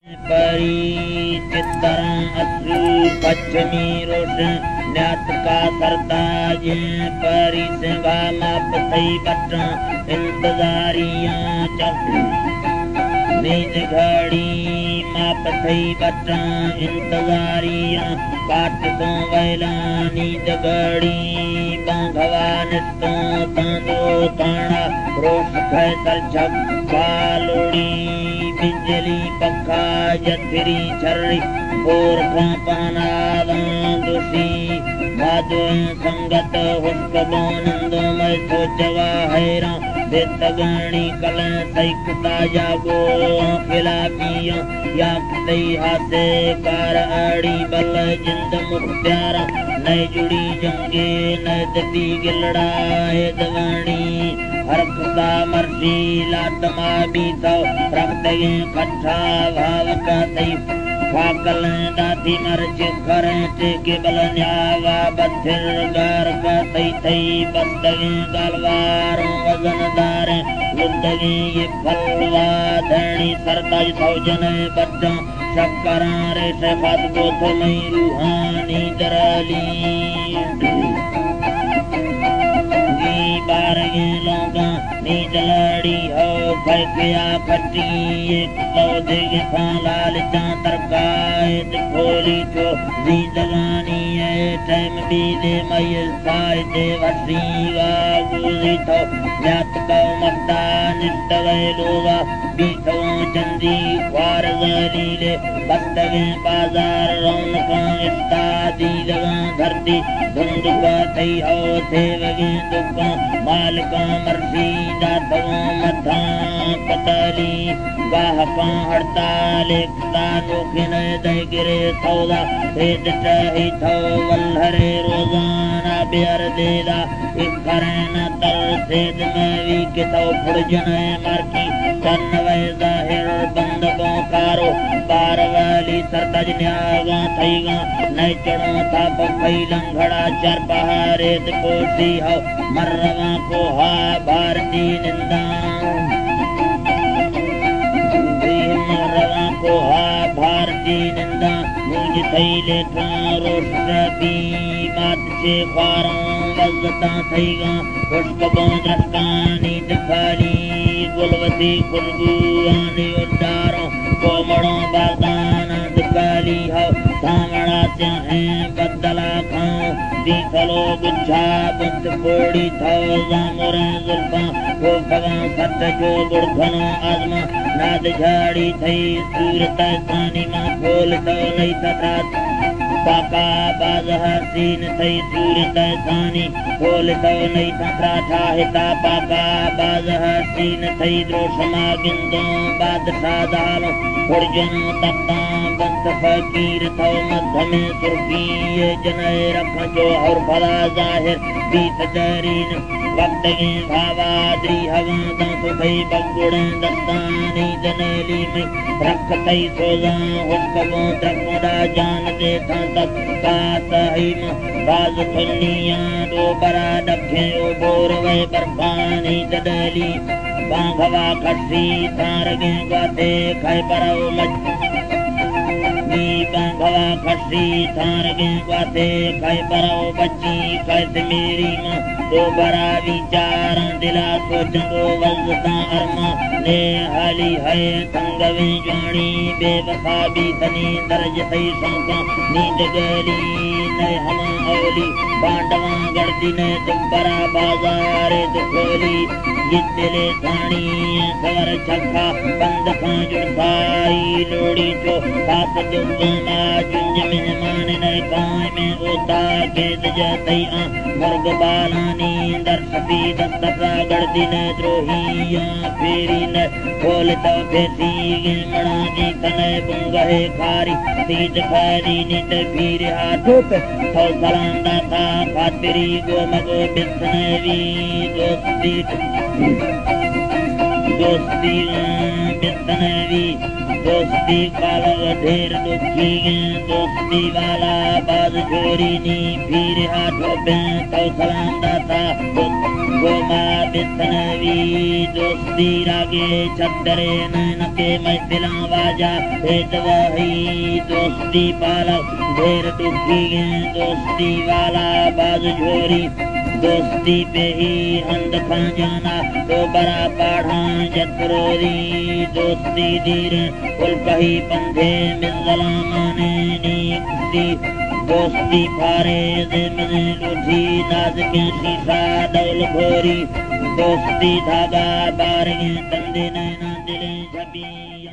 परी चित्तरां असू पश्चिमी रोशन न्यात का सरताज परी सिंगा माप थई बटा इंतजारियां चल नीज घड़ी माप थई बटा इंतजारियां काट तो वैला नीज घड़ी बांधवा निस्तो तांदो ताना रोश फैसल छप कालोड़ी बिजली पक्का जथरी छरी और पाना दोषी भादो संगत हुस्कबो नंदो मैं सोचवा हैरा बेतगणी कल सैकता जागो खिला पिया या कतई हाथे कार आड़ी बल जिंद मुख्तारा नई जुड़ी जंगे नई दती गिलड़ा है दवानी हरकता मर्जी लातमा भी तो रखते कट्ठा भाव का तई फाकल दाती मर्ज करते के बल न्यावा बथिर गार का तई तई बंदगे गलवार वजनदार जिंदगी ये फलवा धरणी सरताज सौजन बच्चा शक्करा रे शफात को तो मई रूहानी दराली बारगे लोगा नीच लड़ी हो फैकिया खट्टी एक पौधे के लाल चांतर कायद खोली तो जी जगानी है टाइम भी दे मई साइते वसी गुजी तो जात को मक्ता निष्ठ गए लोगा बीठो चंदी ख्वार गलीले बस्तगे बाजार रौनका इस्तादी जगह धरती धुंध का थई हो थे वगे दुका मालिका मर्जी दातो मथा पतली गाहका हड़ताल एकता नोखिन दे गिरे थौदा हेद टही थो वल्हरे रोजाना बेर देदा इखरे न तर सेद में वी के थो फुड़जन मारकी तन्वे जाहिर बंद बोकारो बारवाली सरताज न्यागा थईगा नई चढ़ो था पखई लंघड़ा चर पहारे पोसी हो मर्रवा को हा भारती निंदा मर्रवा को हा भारती निंदा मुझ थैले रोशनी बात से ख्वारों वजता थईगा पुष्पों दृष्टानी दिखाली गुलवती खुशबू आने उदारों कोमड़ों बागान दिखाली हो सामड़ा चाहे बदला खाओ दिखलो गुच्छा बुत कोड़ी थो जामुरे जुल्फा को भगा सत जो गुड़खनो आजमा नाद झाड़ी थई सूरत सानी मां खोल तो नहीं सत्रात पाका बाज हसीन थई सूरत सानी खोल तो नहीं सत्राठा हिता पाका बाज हसीन थई द्रोशमा गिंदो बादशाह दालो खुर्जनो तत्ता बंत फकीर थो मध्य में सुर्खी जनय रख जो और भला जाहिर बीत दरीन वक्त के भावाद्री हवा दांत थई बगुड़ दस्तानी जनेली में रख थई सोजा हुस्कबो द्रकुड़ा जान दे था तब का सहीम बाज खुलियां दो बरा डखे बोर वे बरफानी जनेली बांघवा खसी तारगे गाते खाए परव मच बांघवा खसी तारगे गाते खाए परव बच्ची कैसे मेरी मां दो बरा विचार दिला सोचो वजता अरमा ने हाली है संगवे जानी बेवफा भी तनी दर्ज थई संका नींद गली ने हम औली पांडवा गर्दी ने दुबरा बाजार दुखोली जितले थानी सवर छक्का बंद खां जुड़ाई लोड़ी जो साथ जुगमा जुंज में मान ने काय में होता गेद जतई मुर्ग बालानी दर सती दस्तरा गर्दी ने द्रोहिया फेरी ने खोल तो फेसी मड़ा दी कने बुंगहे खारी तीज खारी नित फिर हाथों पे थो सलांदा था फातरी गो मगो बिस्नेवी दोस्ती बिस्नेवी दोस्ती वाला ढेर दुखी दोस्ती वाला बाज छोरी नी फिर हाथों पे तो सलाम दाता गोमा बितनवी दोस्ती रागे छतरे नैन के महफिला बाजा वही दोस्ती पाला ढेर दुखी दोस्ती वाला बाज छोरी दोस्ती पे ही हंद खा जाना तो बड़ा पाढ़ा जत्रोरी दोस्ती दीर कुल कही पंधे मिलला माने नी दोस्ती फारे जिमने लुठी नाज के शीशा दौल भोरी दोस्ती धागा बारगे तंदे नैना दिले झबी